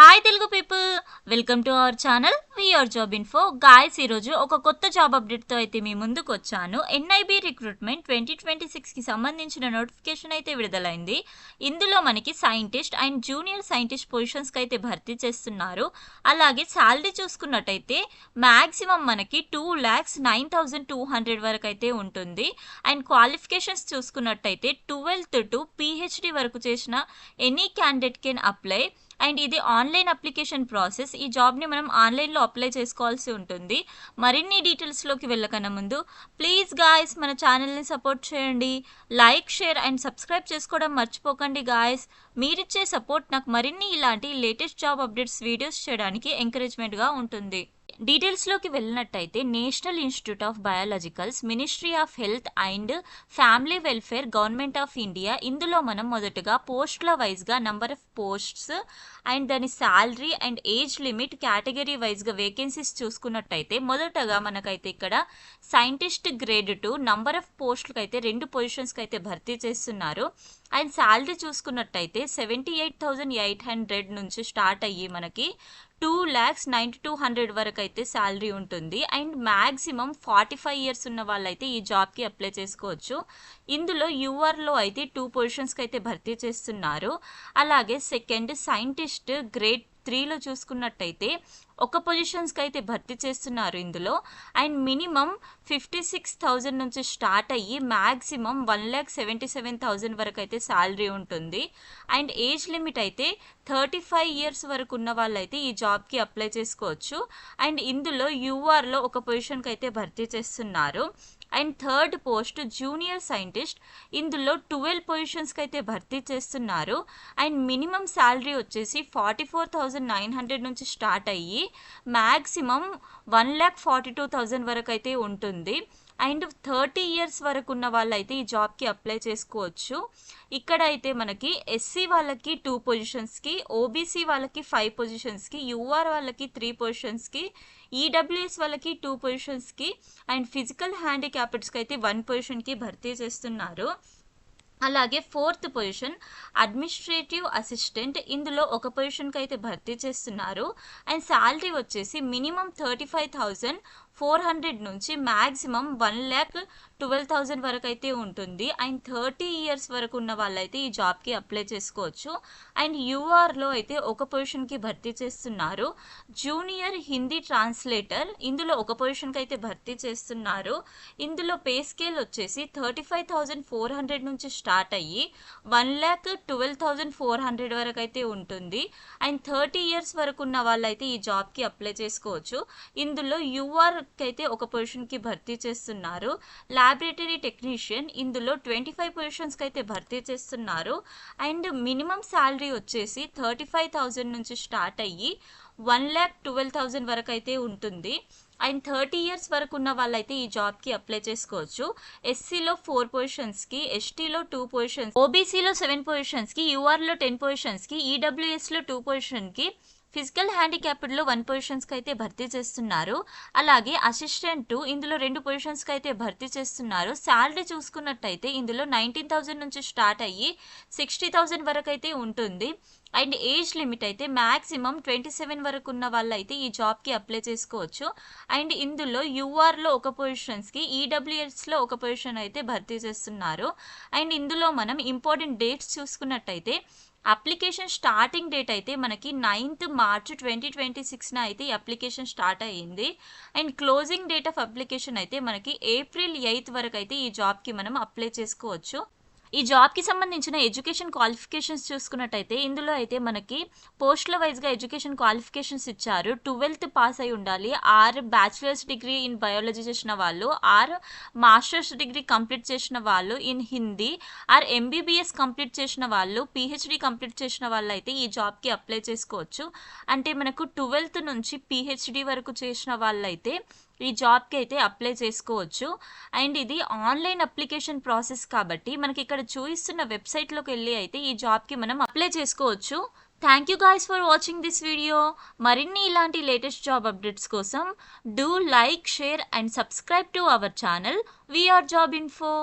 Hi Telugu people, welcome to our channel your job info. Guys, ఈరోజు ఒక కొత్త job అప్డేట్తో అయితే మీ ముందుకు వచ్చాను. ఎన్ఐబి రిక్రూట్మెంట్ 2026కి సంబంధించిన నోటిఫికేషన్ అయితే విడుదలైంది. ఇందులో మనకి సైంటిస్ట్ అండ్ జూనియర్ సైంటిస్ట్ పొజిషన్స్కి అయితే భర్తీ చేస్తున్నారు. అలాగే శాలరీ చూసుకున్నట్టయితే మ్యాక్సిమం మనకి 2,09,200 వరకు అయితే ఉంటుంది. అండ్ క్వాలిఫికేషన్స్ చూసుకున్నట్టయితే 12th to PhD వరకు చేసిన any candidate can apply. And ఇది ఆన్లైన్ అప్లికేషన్ ప్రాసెస్. ఈ జాబ్ని మనం ఆన్లైన్లో అప్లై చేసుకోవాల్సి ఉంటుంది. మరిన్ని డీటెయిల్స్లోకి వెళ్ళకన్నా ముందు ప్లీజ్ గాయస్ మన ఛానల్ని సపోర్ట్ చేయండి. లైక్, షేర్ అండ్ సబ్స్క్రైబ్ చేసుకోవడం మర్చిపోకండి గాయస్. మీరిచ్చే సపోర్ట్ నాకు మరిన్ని ఇలాంటి లేటెస్ట్ జాబ్ అప్డేట్స్ వీడియోస్ చేయడానికి ఎంకరేజ్మెంట్గా ఉంటుంది. డీటెయిల్స్లోకి వెళ్ళినట్టయితే national institute of biologicals, ministry of health and family welfare, government of India. ఇందులో మనం మొదటగా పోస్టుల వైజ్గా నంబర్ ఆఫ్ పోస్ట్స్ అండ్ దాని salary and age limit category వైజ్గా వేకెన్సీస్ చూసుకున్నట్టయితే మొదటగా మనకైతే ఇక్కడ సైంటిస్ట్ గ్రేడ్ 2 నంబర్ ఆఫ్ పోస్టులకు అయితే 2 పొజిషన్స్కి అయితే భర్తీ చేస్తున్నారు. అండ్ శాలరీ చూసుకున్నట్టయితే 78,800 నుంచి స్టార్ట్ అయ్యి మనకి 2,92,200 వరకు అయితే శాలరీ ఉంటుంది. అండ్ మ్యాక్సిమం 45 years ఉన్న వాళ్ళైతే ఈ జాబ్కి అప్లై చేసుకోవచ్చు. ఇందులో యూఆర్లో అయితే 2 పొజిషన్స్కి అయితే భర్తీ చేస్తున్నారు. అలాగే సెకండ్ సైంటిస్ట్ గ్రేడ్ 3లో చూసుకున్నట్టయితే ఒక పొజిషన్స్కి అయితే భర్తీ చేస్తున్నారు ఇందులో. అండ్ మినిమం 56,000 నుంచి స్టార్ట్ అయ్యి మ్యాక్సిమం 1,77,000 వరకు అయితే శాలరీ ఉంటుంది. అండ్ ఏజ్ లిమిట్ అయితే 35 years వరకు ఉన్న వాళ్ళైతే ఈ జాబ్కి అప్లై చేసుకోవచ్చు. అండ్ ఇందులో యూఆర్లో ఒక పొజిషన్కి అయితే భర్తీ చేస్తున్నారు. And third post junior scientist, ఇందులో 12 పొజిషన్స్కి అయితే భర్తీ చేస్తున్నారు. అండ్ మినిమం శాలరీ వచ్చేసి 44,900 నుంచి స్టార్ట్ అయ్యి మ్యాక్సిమం 1,42,000 వరకు అయితే ఉంటుంది. అండ్ 30 years వరకు ఉన్న వాళ్ళైతే ఈ జాబ్కి అప్లై చేసుకోవచ్చు. ఇక్కడ అయితే మనకి ఎస్సీ వాళ్ళకి 2 పొజిషన్స్కి, ఓబీసీ వాళ్ళకి 5 పొజిషన్స్కి, యూఆర్ వాళ్ళకి 3 పొజిషన్స్కి, ఈడబ్ల్యూఎస్ వాళ్ళకి 2 పొజిషన్స్కి అండ్ ఫిజికల్ హ్యాండిక్యాప్డ్స్కి అయితే 1 పొజిషన్కి భర్తీ చేస్తున్నారు. అలాగే ఫోర్త్ పొజిషన్ అడ్మినిస్ట్రేటివ్ అసిస్టెంట్, ఇందులో ఒక పొజిషన్కి అయితే భర్తీ చేస్తున్నారు. అండ్ శాలరీ వచ్చేసి మినిమం 35,400 నుంచి మ్యాక్సిమం 1,12,000 వరకు అయితే ఉంటుంది. అండ్ 30 years వరకు ఉన్న వాళ్ళైతే ఈ జాబ్కి అప్లై చేసుకోవచ్చు. అండ్ యూఆర్లో అయితే ఒక పొజిషన్కి భర్తీ చేస్తున్నారు. జూనియర్ హిందీ ట్రాన్స్లేటర్, ఇందులో ఒక పొజిషన్కి అయితే భర్తీ చేస్తున్నారు. ఇందులో పే స్కేల్ వచ్చేసి 35,400 నుంచి స్టార్ట్ అయ్యి 1,12,400 వరకు అయితే ఉంటుంది. అండ్ 30 years వరకు ఉన్న వాళ్ళైతే ఈ జాబ్కి అప్లై చేసుకోవచ్చు. ఇందులో యూఆర్కి అయితే ఒక పొజిషన్కి భర్తీ చేస్తున్నారు. ల్యాబొరేటరీ టెక్నీషియన్, ఇందులో 25 పొజిషన్స్కి అయితే భర్తీ చేస్తున్నారు. అండ్ మినిమం శాలరీ వచ్చేసి 35,000 నుంచి స్టార్ట్ అయ్యి 1,12,000 వరకు అయితే ఉంటుంది. అండ్ 30 years వరకు ఉన్న వాళ్ళైతే ఈ జాబ్కి అప్లై చేసుకోవచ్చు. ఎస్సీలో 4 పొజిషన్స్కి, ఎస్టీలో 2 పొజిషన్స్, ఓబీసీలో 7 పొజిషన్స్కి, యూఆర్లో 10 పొజిషన్స్కి, ఈడబ్ల్యూఎస్లో 2 పొజిషన్కి, ఫిజికల్ హ్యాండిక్యాప్డ్లో 1 పొజిషన్స్కి అయితే భర్తీ చేస్తున్నారు. అలాగే అసిస్టెంట్, ఇందులో 2 పొజిషన్స్కి అయితే భర్తీ చేస్తున్నారు. శాలరీ చూసుకున్నట్టయితే ఇందులో 19,000 నుంచి స్టార్ట్ అయ్యి 60,000 వరకు అయితే ఉంటుంది. అండ్ ఏజ్ లిమిట్ అయితే మ్యాక్సిమం 27 వరకు ఉన్న వాళ్ళైతే ఈ జాబ్కి అప్లై చేసుకోవచ్చు. అండ్ ఇందులో యూఆర్లో ఒక పొజిషన్స్కి, ఈడబ్ల్యూఎస్లో ఒక పొజిషన్ అయితే భర్తీ చేస్తున్నారు. అండ్ ఇందులో మనం ఇంపార్టెంట్ డేట్స్ చూసుకున్నట్టయితే అప్లికేషన్ స్టార్టింగ్ డేట్ అయితే మనకి 9th March 2026 అయితే ఈ అప్లికేషన్ స్టార్ట్ అయ్యింది. And closing date of application అయితే మనకి April 8 వరకు అయితే ఈ జాబ్కి మనం అప్లై చేసుకోవచ్చు. ఈ జాబ్కి సంబంధించిన ఎడ్యుకేషన్ క్వాలిఫికేషన్స్ చూసుకున్నట్టయితే ఇందులో అయితే మనకి పోస్టుల వైజ్గా ఎడ్యుకేషన్ క్వాలిఫికేషన్స్ ఇచ్చారు. 12th పాస్ అయి ఉండాలి, or bachelor's degree in biology చేసిన వాళ్ళు, ఆర్ మాస్టర్స్ డిగ్రీ కంప్లీట్ చేసిన వాళ్ళు in Hindi, or MBBS complete చేసిన వాళ్ళు, పిహెచ్డి కంప్లీట్ చేసిన వాళ్ళు అయితే ఈ జాబ్కి అప్లై చేసుకోవచ్చు. అంటే మనకు 12th నుంచి పిహెచ్డి వరకు చేసిన వాళ్ళైతే ఈ జాబ్కి అయితే అప్లై చేసుకోవచ్చు. అండ్ ఇది ఆన్లైన్ అప్లికేషన్ ప్రాసెస్ కాబట్టి మనకి ఇక్కడ చూపిస్తున్న వెబ్సైట్లోకి వెళ్ళి అయితే ఈ జాబ్కి మనం అప్లై చేసుకోవచ్చు. Thank you guys for watching this video. మరిన్ని ఇలాంటి లేటెస్ట్ జాబ్ అప్డేట్స్ కోసం do like, share and subscribe to our channel VR job info.